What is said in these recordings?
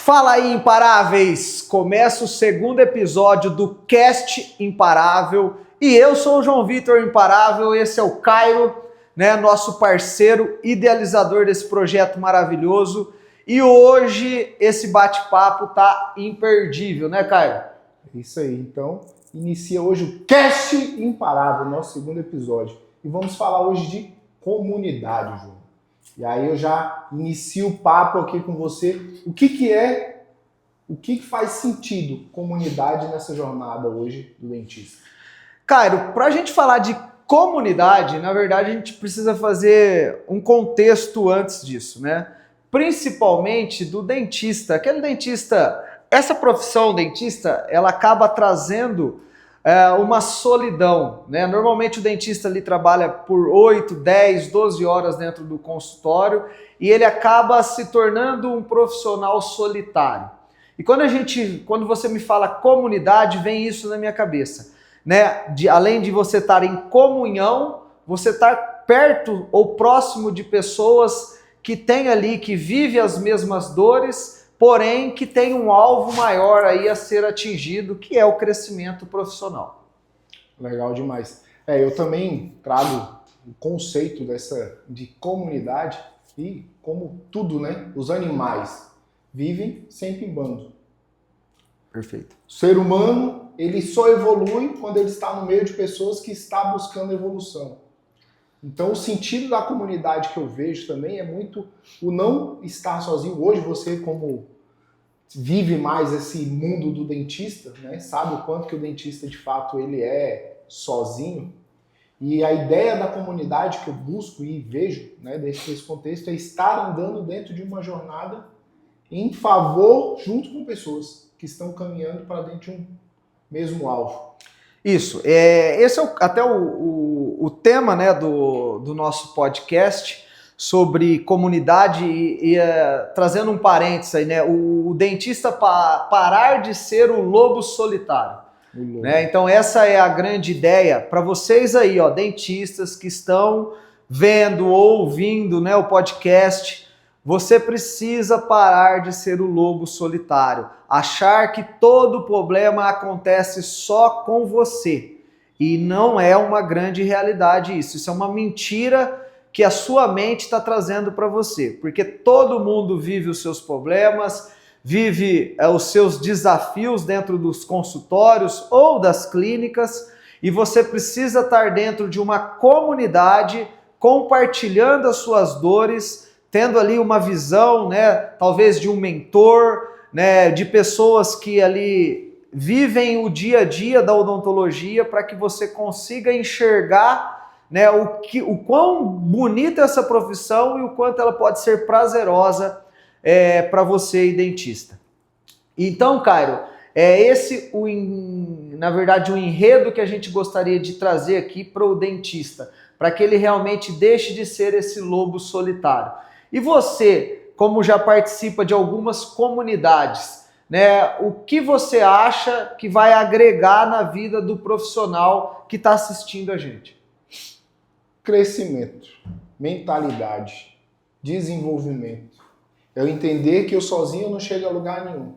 Fala aí, imparáveis! Começa o segundo episódio do Cast Imparável e eu sou o João Vitor Imparável, esse é o Cairo, né, nosso parceiro idealizador desse projeto maravilhoso, e hoje esse bate-papo tá imperdível, né, Cairo? Isso aí, então inicia hoje o Cast Imparável, nosso segundo episódio, e vamos falar hoje de comunidade, João. E aí eu já inicio o papo aqui com você. O que faz sentido comunidade nessa jornada hoje do dentista? Cairo, para a gente falar de comunidade, na verdade a gente precisa fazer um contexto antes disso, né? Principalmente do dentista. Aquele dentista, essa profissão dentista, ela acaba trazendo uma solidão, né? Normalmente o dentista ali trabalha por 8, 10, 12 horas dentro do consultório e ele acaba se tornando um profissional solitário. E quando você me fala comunidade, vem isso na minha cabeça, né? Além de você estar em comunhão, você estar perto ou próximo de pessoas que têm ali, que vivem as mesmas dores, porém que tem um alvo maior aí a ser atingido, que é o crescimento profissional. Legal demais. Eu também trago o conceito de comunidade e como tudo, né? Os animais vivem sempre em bando. Perfeito. O ser humano, ele só evolui quando ele está no meio de pessoas que estão buscando evolução. Então, o sentido da comunidade que eu vejo também é muito o não estar sozinho. Hoje, você, como vive mais esse mundo do dentista, né, sabe o quanto que o dentista, de fato, ele é sozinho. E a ideia da comunidade que eu busco e vejo, né, desse contexto, é estar andando dentro de uma jornada em favor, junto com pessoas que estão caminhando para dentro de um mesmo alvo. Isso, esse é até o tema, né, do nosso podcast sobre comunidade e trazendo um parênteses aí, né, o dentista parar de ser o lobo solitário. Né? Então essa é a grande ideia para vocês aí, ó, dentistas que estão vendo ou ouvindo, né, o podcast. Você precisa parar de ser o lobo solitário, achar que todo problema acontece só com você. E não é uma grande realidade isso. Isso é uma mentira que a sua mente está trazendo para você. Porque todo mundo vive os seus problemas, vive os seus desafios dentro dos consultórios ou das clínicas, e você precisa estar dentro de uma comunidade, compartilhando as suas dores, tendo ali uma visão, né, talvez de um mentor, né, de pessoas que ali vivem o dia a dia da odontologia para que você consiga enxergar, né, o quão bonita é essa profissão e o quanto ela pode ser prazerosa para você, dentista. Então, Cairo, na verdade, o enredo que a gente gostaria de trazer aqui para o dentista, para que ele realmente deixe de ser esse lobo solitário. E você, como já participa de algumas comunidades, né, o que você acha que vai agregar na vida do profissional que está assistindo a gente? Crescimento, mentalidade, desenvolvimento. Eu entender que eu sozinho não chego a lugar nenhum.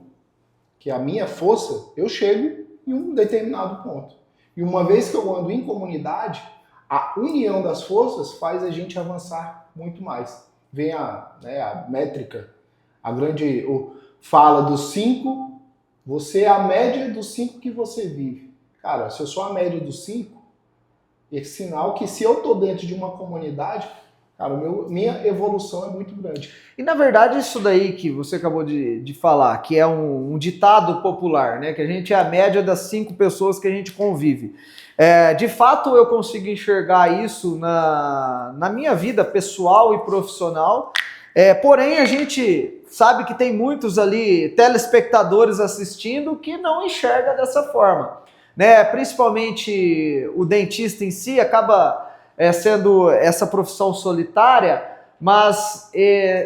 Que a minha força, eu chego em um determinado ponto. E uma vez que eu ando em comunidade, a união das forças faz a gente avançar muito mais. Vem a métrica, fala dos 5, você é a média dos 5 que você vive. Cara, se eu sou a média dos 5, é sinal que se eu estou dentro de uma comunidade, cara, minha evolução é muito grande. E na verdade isso daí que você acabou de falar, que é um ditado popular, né? Que a gente é a média das 5 pessoas que a gente convive. De fato eu consigo enxergar isso na minha vida pessoal e profissional, porém a gente sabe que tem muitos ali telespectadores assistindo que não enxerga dessa forma, né? Principalmente o dentista em si acaba sendo essa profissão solitária, mas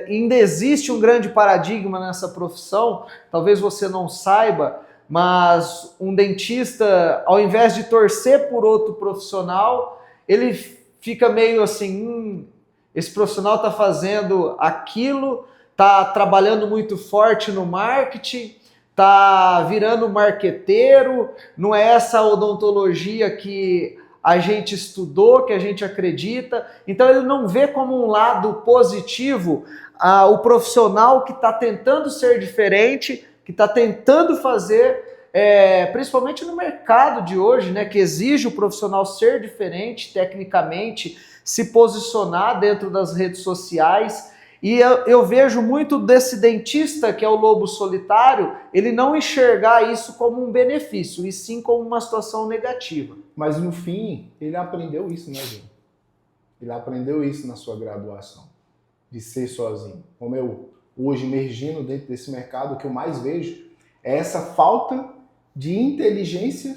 ainda existe um grande paradigma nessa profissão, talvez você não saiba, mas um dentista, ao invés de torcer por outro profissional, ele fica meio assim, esse profissional está fazendo aquilo, está trabalhando muito forte no marketing, está virando marqueteiro, não é essa odontologia que a gente estudou, que a gente acredita. Então ele não vê como um lado positivo o profissional que está tentando ser diferente, que está tentando fazer, principalmente no mercado de hoje, né, que exige o profissional ser diferente tecnicamente, se posicionar dentro das redes sociais. E eu vejo muito desse dentista, que é o lobo solitário, ele não enxergar isso como um benefício, e sim como uma situação negativa. Mas no fim, ele aprendeu isso, né, gente? Ele aprendeu isso na sua graduação, de ser sozinho. Como eu, hoje, emergindo dentro desse mercado, o que eu mais vejo é essa falta de inteligência,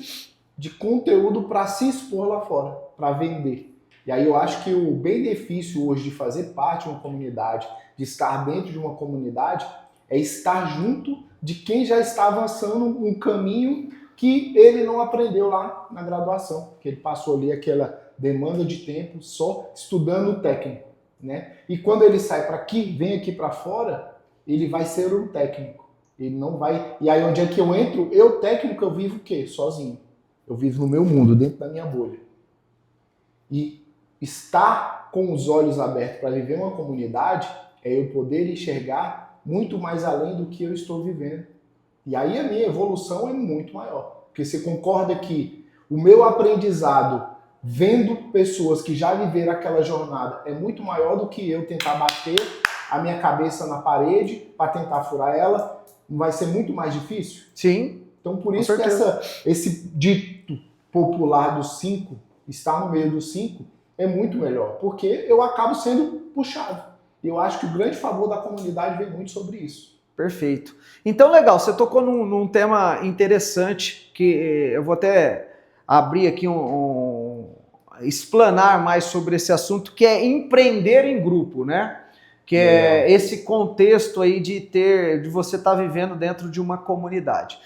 de conteúdo para se expor lá fora, para vender. E aí eu acho que o benefício hoje de fazer parte de uma comunidade, de estar dentro de uma comunidade, é estar junto de quem já está avançando um caminho que ele não aprendeu lá na graduação, que ele passou ali aquela demanda de tempo só estudando o técnico, né? E quando ele sai para aqui, vem aqui para fora, ele vai ser um técnico. Ele não vai... E aí onde é que eu entro? Eu, técnico, eu vivo o quê? Sozinho. Eu vivo no meu mundo, dentro da minha bolha. E estar com os olhos abertos para viver uma comunidade é eu poder enxergar muito mais além do que eu estou vivendo. E aí a minha evolução é muito maior. Porque você concorda que o meu aprendizado vendo pessoas que já viveram aquela jornada é muito maior do que eu tentar bater a minha cabeça na parede para tentar furar ela? Não vai ser muito mais difícil? Sim. Então por isso que esse dito popular dos 5, estar no meio dos 5, é muito melhor, porque eu acabo sendo puxado. E eu acho que o grande favor da comunidade vem muito sobre isso. Perfeito. Então, legal, você tocou num tema interessante, que eu vou até abrir aqui explanar mais sobre esse assunto, que é empreender em grupo, né? Que é esse contexto aí de você estar vivendo dentro de uma comunidade.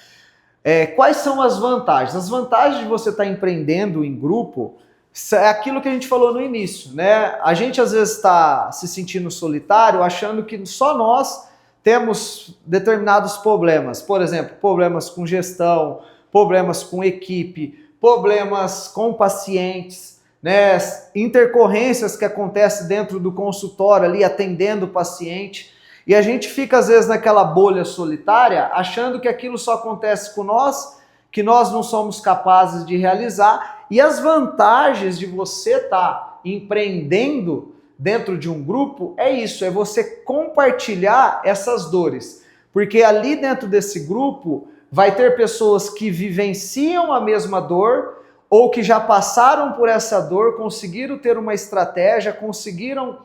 Quais são as vantagens? As vantagens de você estar empreendendo em grupo é aquilo que a gente falou no início, né? A gente às vezes está se sentindo solitário, achando que só nós temos determinados problemas. Por exemplo, problemas com gestão, problemas com equipe, problemas com pacientes, né? Intercorrências que acontecem dentro do consultório ali, atendendo o paciente. E a gente fica às vezes naquela bolha solitária, achando que aquilo só acontece com nós, que nós não somos capazes de realizar. E as vantagens de você estar empreendendo dentro de um grupo é isso, é você compartilhar essas dores. Porque ali dentro desse grupo vai ter pessoas que vivenciam a mesma dor ou que já passaram por essa dor, conseguiram ter uma estratégia, conseguiram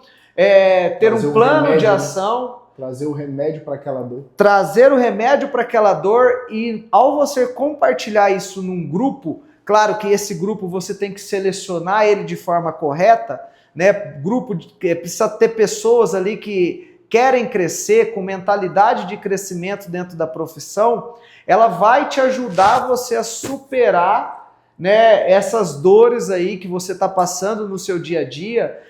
ter um plano de ação. Trazer o remédio para aquela dor. Trazer o remédio para aquela dor, e ao você compartilhar isso num grupo, claro que esse grupo você tem que selecionar ele de forma correta, né? Grupo precisa ter pessoas ali que querem crescer, com mentalidade de crescimento dentro da profissão. Ela vai te ajudar você a superar, né, essas dores aí que você está passando no seu dia a dia.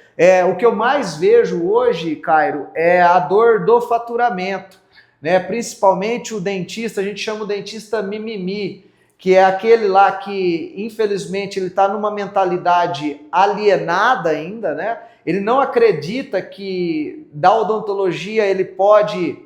O que eu mais vejo hoje, Cairo, é a dor do faturamento, né? Principalmente o dentista, a gente chama o dentista mimimi, que é aquele lá que, infelizmente, ele está numa mentalidade alienada ainda, né? Ele não acredita que da odontologia ele pode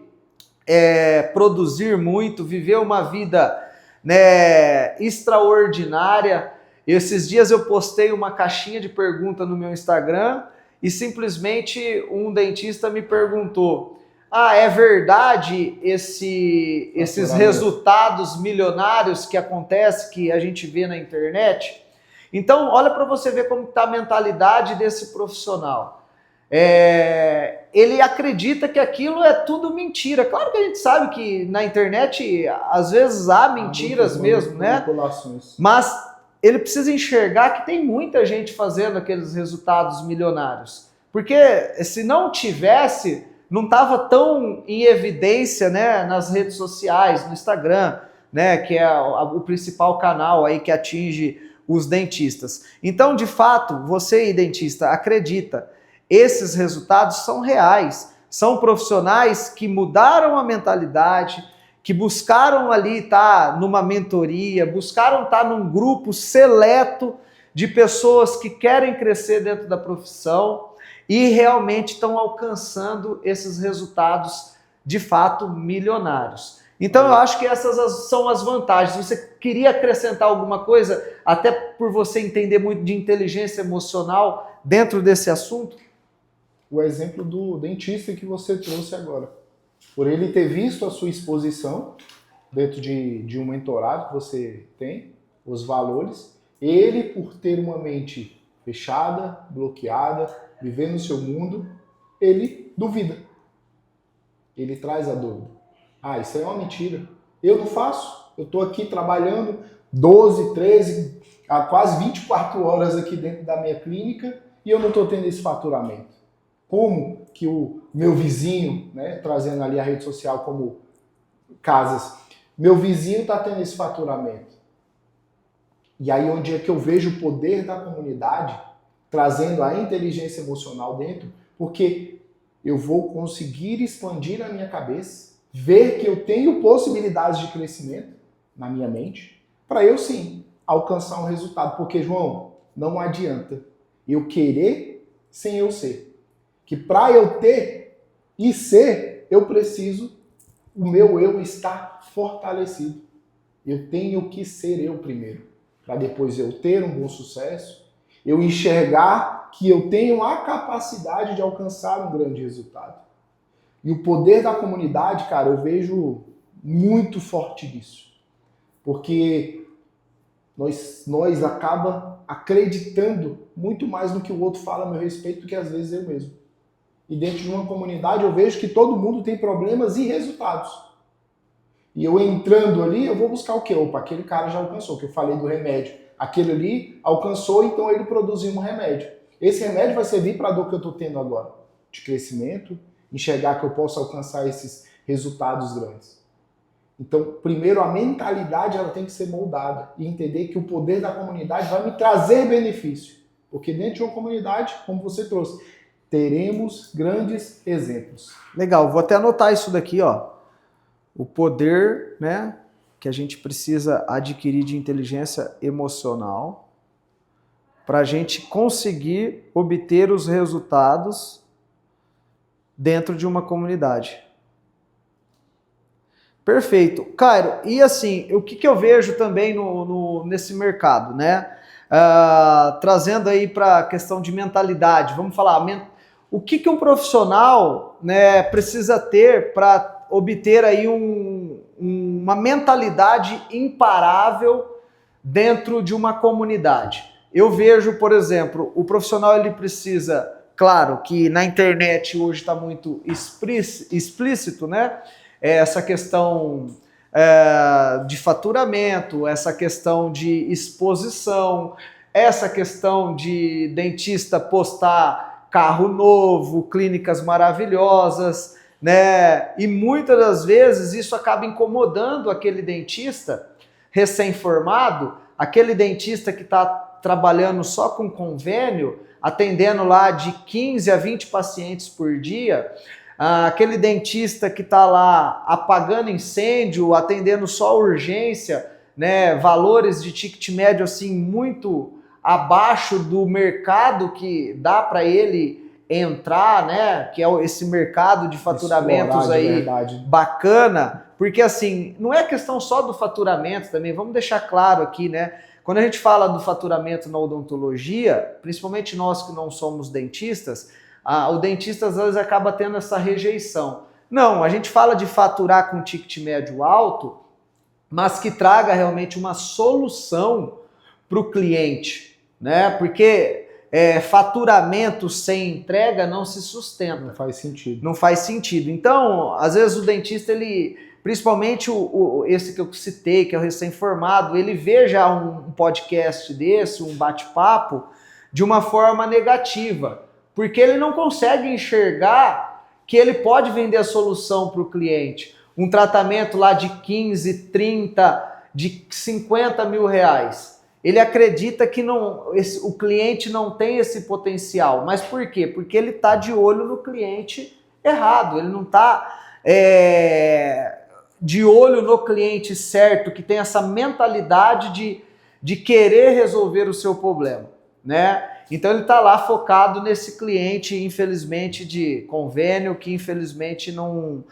produzir muito, viver uma vida, né, extraordinária. Esses dias eu postei uma caixinha de pergunta no meu Instagram e simplesmente um dentista me perguntou: é verdade esses resultados milionários que acontecem, que a gente vê na internet? Então, olha para você ver como está a mentalidade desse profissional. Ele acredita que aquilo é tudo mentira. Claro que a gente sabe que na internet, às vezes, há mentiras mesmo, né? Mas ele precisa enxergar que tem muita gente fazendo aqueles resultados milionários. Porque se não tivesse, não estava tão em evidência, né, nas redes sociais, no Instagram, né, que é o principal canal aí que atinge os dentistas. Então, de fato, você, dentista, acredita, esses resultados são reais. são profissionais que mudaram a mentalidade, que buscaram ali estar numa mentoria, buscaram estar num grupo seleto de pessoas que querem crescer dentro da profissão e realmente estão alcançando esses resultados de fato milionários. Então eu acho que essas são as vantagens. Você queria acrescentar alguma coisa, até por você entender muito de inteligência emocional dentro desse assunto? O exemplo do dentista que você trouxe agora. Por ele ter visto a sua exposição dentro de um mentorado que você tem, os valores, ele, por ter uma mente fechada, bloqueada, viver no seu mundo, ele duvida. Ele traz a dúvida. Ah, isso aí é uma mentira. Eu não faço. Eu estou aqui trabalhando 12, 13, quase 24 horas aqui dentro da minha clínica e eu não estou tendo esse faturamento. Como que o meu vizinho, né, trazendo ali a rede social como casas, meu vizinho está tendo esse faturamento? E aí onde é que eu vejo o poder da comunidade trazendo a inteligência emocional dentro, porque eu vou conseguir expandir a minha cabeça, ver que eu tenho possibilidades de crescimento na minha mente, para eu sim alcançar um resultado. Porque, João, não adianta eu querer sem eu ser. Que para eu ter e ser, eu preciso, o meu eu estar fortalecido. Eu tenho que ser eu primeiro, para depois eu ter um bom sucesso, eu enxergar que eu tenho a capacidade de alcançar um grande resultado. E o poder da comunidade, cara, eu vejo muito forte nisso. Porque nós acaba acreditando muito mais no que o outro fala a meu respeito do que às vezes eu mesmo. E dentro de uma comunidade eu vejo que todo mundo tem problemas e resultados. E eu entrando ali, eu vou buscar o quê? Opa, aquele cara já alcançou, que eu falei do remédio. Aquele ali alcançou, então ele produziu um remédio. Esse remédio vai servir para a dor que eu estou tendo agora, de crescimento, enxergar que eu posso alcançar esses resultados grandes. Então, primeiro, a mentalidade ela tem que ser moldada e entender que o poder da comunidade vai me trazer benefício. Porque dentro de uma comunidade, como você trouxe, teremos grandes exemplos. Legal, vou até anotar isso daqui, ó. O poder, né, que a gente precisa adquirir de inteligência emocional para a gente conseguir obter os resultados dentro de uma comunidade. Perfeito. Cairo, e assim, o que eu vejo também nesse mercado, né? Trazendo aí para a questão de mentalidade, vamos falar, o que um profissional, né, precisa ter para obter aí uma mentalidade imparável dentro de uma comunidade? Eu vejo, por exemplo, o profissional ele precisa, claro que na internet hoje está muito explícito, né? Essa questão de faturamento, essa questão de exposição, essa questão de dentista postar carro novo, clínicas maravilhosas, né? E muitas das vezes isso acaba incomodando aquele dentista recém-formado, aquele dentista que está trabalhando só com convênio, atendendo lá de 15 a 20 pacientes por dia, aquele dentista que está lá apagando incêndio, atendendo só urgência, né, valores de ticket médio assim muito abaixo do mercado que dá para ele entrar, né, que é esse mercado de faturamentos aí bacana, porque assim, não é questão só do faturamento também, vamos deixar claro aqui, né, quando a gente fala do faturamento na odontologia, principalmente nós que não somos dentistas, o dentista às vezes acaba tendo essa rejeição. Não, a gente fala de faturar com ticket médio alto, mas que traga realmente uma solução para o cliente, né? Porque faturamento sem entrega não se sustenta. Não faz sentido. Não faz sentido. Então, às vezes o dentista, ele, principalmente esse que eu citei, que é o recém-formado, ele vê já um podcast desse, um bate-papo, de uma forma negativa. Porque ele não consegue enxergar que ele pode vender a solução para o cliente. Um tratamento lá de 15, 30, de 50 mil reais. Ele acredita que o cliente não tem esse potencial. Mas por quê? Porque ele está de olho no cliente errado, ele não está de olho no cliente certo, que tem essa mentalidade de querer resolver o seu problema, né? Então ele está lá focado nesse cliente, infelizmente, de convênio, que infelizmente não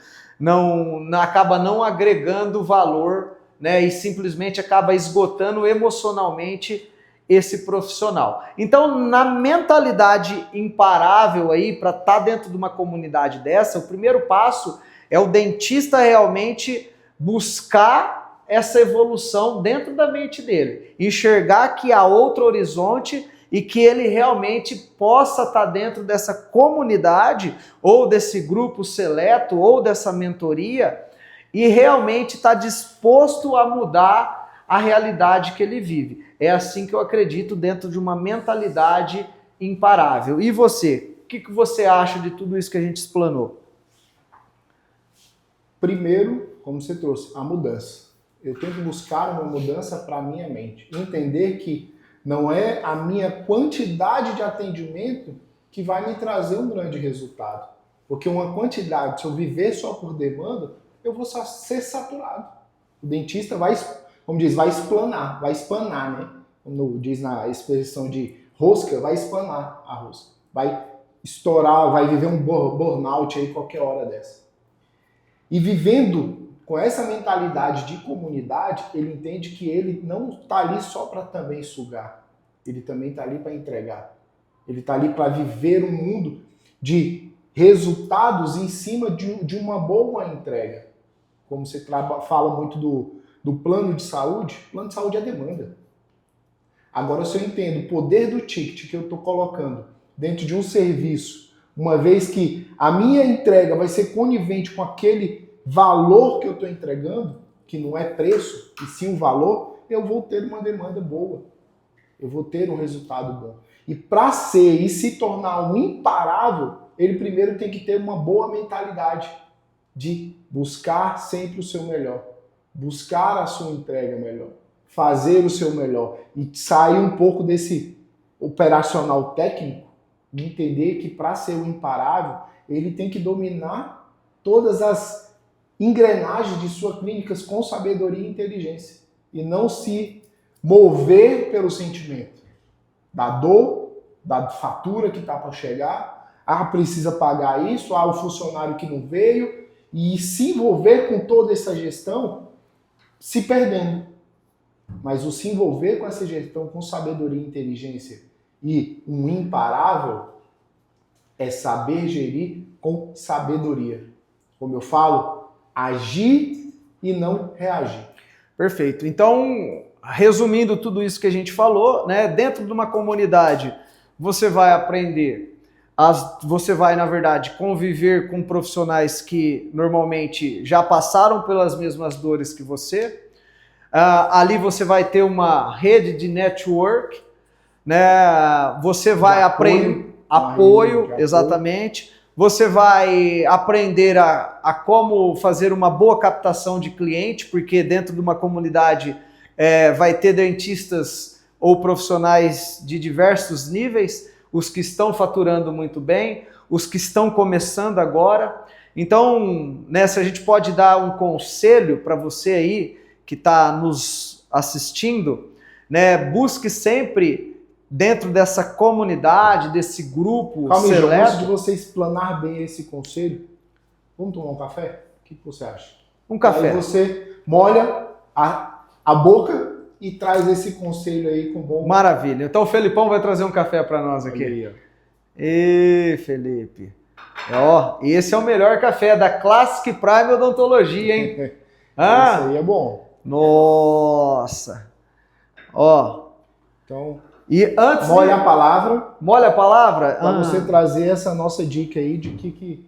acaba não agregando valor, né? E simplesmente acaba esgotando emocionalmente esse profissional. Então, na mentalidade imparável aí, para estar dentro de uma comunidade dessa, o primeiro passo é o dentista realmente buscar essa evolução dentro da mente dele, enxergar que há outro horizonte e que ele realmente possa estar dentro dessa comunidade ou desse grupo seleto ou dessa mentoria e realmente estar disposto a mudar a realidade que ele vive. É assim que eu acredito, dentro de uma mentalidade imparável. E você? O que você acha de tudo isso que a gente explanou? Primeiro, como você trouxe, a mudança. Eu tenho que buscar uma mudança para a minha mente. Entender que não é a minha quantidade de atendimento que vai me trazer um grande resultado. Porque uma quantidade, se eu viver só por demanda, eu vou ser saturado. O dentista vai, como diz, vai espanar, né? Como diz na expressão de rosca, vai espanar a rosca. Vai estourar, vai viver um burnout aí qualquer hora dessa. E vivendo com essa mentalidade de comunidade, ele entende que ele não está ali só para também sugar. Ele também está ali para entregar. Ele está ali para viver um mundo de resultados em cima de uma boa entrega. Como você fala muito do plano de saúde é demanda. Agora, se eu entendo o poder do ticket que eu estou colocando dentro de um serviço, uma vez que a minha entrega vai ser conivente com aquele valor que eu estou entregando, que não é preço, e sim um valor, eu vou ter uma demanda boa. Eu vou ter um resultado bom. E para ser e se tornar um imparável, ele primeiro tem que ter uma boa mentalidade de buscar sempre o seu melhor, buscar a sua entrega melhor, fazer o seu melhor e sair um pouco desse operacional técnico e entender que para ser um imparável, ele tem que dominar todas as engrenagens de suas clínicas com sabedoria e inteligência e não se mover pelo sentimento da dor, da fatura que está para chegar, precisa pagar isso, o funcionário que não veio, e se envolver com toda essa gestão, se perdendo. Mas o se envolver com essa gestão com sabedoria e inteligência e um imparável é saber gerir com sabedoria. Como eu falo, agir e não reagir. Perfeito. Então, resumindo tudo isso que a gente falou, né, dentro de uma comunidade, você vai aprender, você vai, na verdade, conviver com profissionais que normalmente já passaram pelas mesmas dores que você. Ali você vai ter uma rede de network, né? Você vai aprender apoio, exatamente. Você vai aprender a como fazer uma boa captação de cliente, porque dentro de uma comunidade vai ter dentistas ou profissionais de diversos níveis, os que estão faturando muito bem, os que estão começando agora. Então, se a gente pode dar um conselho para você aí que está nos assistindo, né? Busque sempre dentro dessa comunidade, desse grupo seleto. Antes de você explanar bem esse conselho, vamos tomar um café? O que você acha? Um café. Aí você molha a boca e traz esse conselho aí com bom... Maravilha. Então o Felipão vai trazer um café para nós aqui. Aí, ó. Ê, Felipe. Esse é o melhor café da Classic Prime Odontologia, hein? Esse aí é bom. Nossa. Então, e antes molha a palavra. Molha a palavra? Para você trazer essa nossa dica aí de que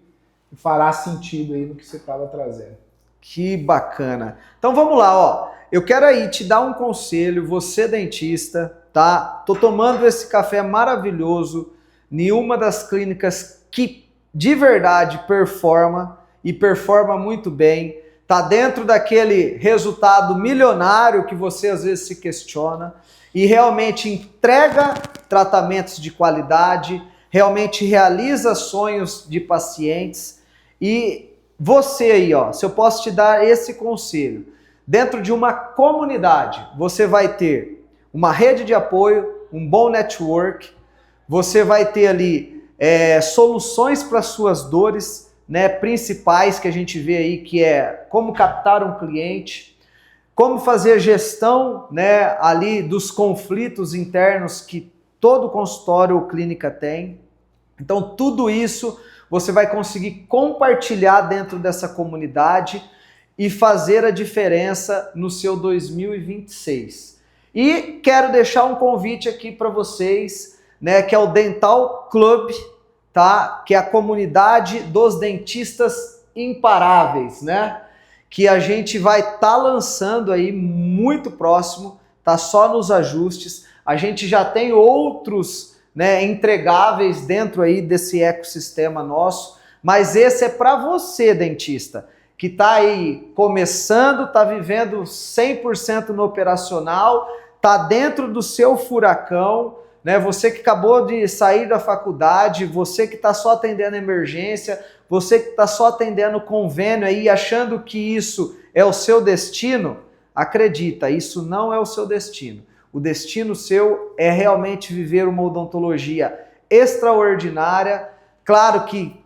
fará sentido aí no que você estava trazendo. Que bacana. Então vamos lá, Eu quero aí te dar um conselho, você dentista, tá? Tô tomando esse café maravilhoso em uma das clínicas que de verdade performa e performa muito bem. Tá dentro daquele resultado milionário que você às vezes se questiona e realmente entrega tratamentos de qualidade, realmente realiza sonhos de pacientes E você aí, ó, se eu posso te dar esse conselho, dentro de uma comunidade, você vai ter uma rede de apoio, um bom network, você vai ter ali soluções para suas dores, né, principais que a gente vê aí, que é como captar um cliente, como fazer gestão, né, ali dos conflitos internos que todo consultório ou clínica tem. Então, tudo isso você vai conseguir compartilhar dentro dessa comunidade e fazer a diferença no seu 2026. E quero deixar um convite aqui para vocês, né, que é o Dental Club, tá? Que é a comunidade dos dentistas imparáveis, né? Que a gente vai estar lançando aí muito próximo, tá? Só nos ajustes. A gente já tem outros, né, entregáveis dentro aí desse ecossistema nosso, mas esse é para você, dentista, que está aí começando, está vivendo 100% no operacional, está dentro do seu furacão, né? Você que acabou de sair da faculdade, você que está só atendendo emergência, você que está só atendendo convênio aí, achando que isso é o seu destino, acredita, isso não é o seu destino. O destino seu é realmente viver uma odontologia extraordinária. Claro que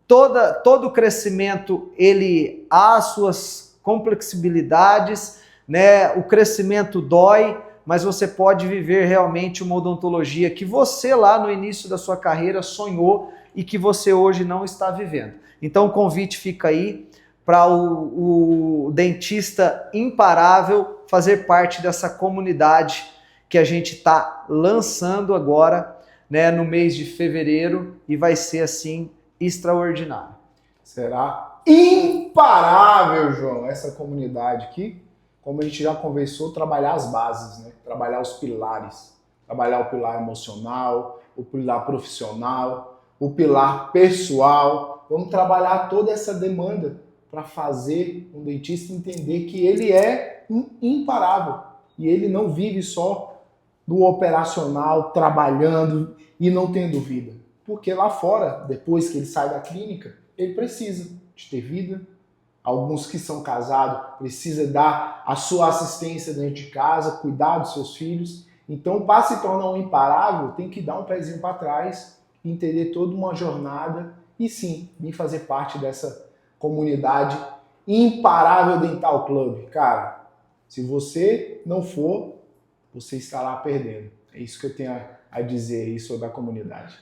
todo crescimento ele há as suas complexibilidades, né? O crescimento dói, mas você pode viver realmente uma odontologia que você lá no início da sua carreira sonhou e que você hoje não está vivendo. Então o convite fica aí para o dentista imparável fazer parte dessa comunidade que a gente está lançando agora, né, no mês de fevereiro, e vai ser assim extraordinário. Será imparável, João, essa comunidade aqui, como a gente já conversou, trabalhar as bases, né? Trabalhar os pilares, trabalhar o pilar emocional, o pilar profissional, o pilar pessoal. Vamos trabalhar toda essa demanda para fazer um dentista entender que ele é imparável e ele não vive só do operacional, trabalhando e não tendo vida. Porque lá fora, depois que ele sai da clínica, ele precisa de ter vida. Alguns que são casados precisam dar a sua assistência dentro de casa, cuidar dos seus filhos. Então, para se tornar um imparável, tem que dar um pezinho para trás, entender toda uma jornada e sim, vir fazer parte dessa comunidade Imparável Dental Club. Cara, se você não for, você estará perdendo. É isso que eu tenho a dizer aí sobre a comunidade.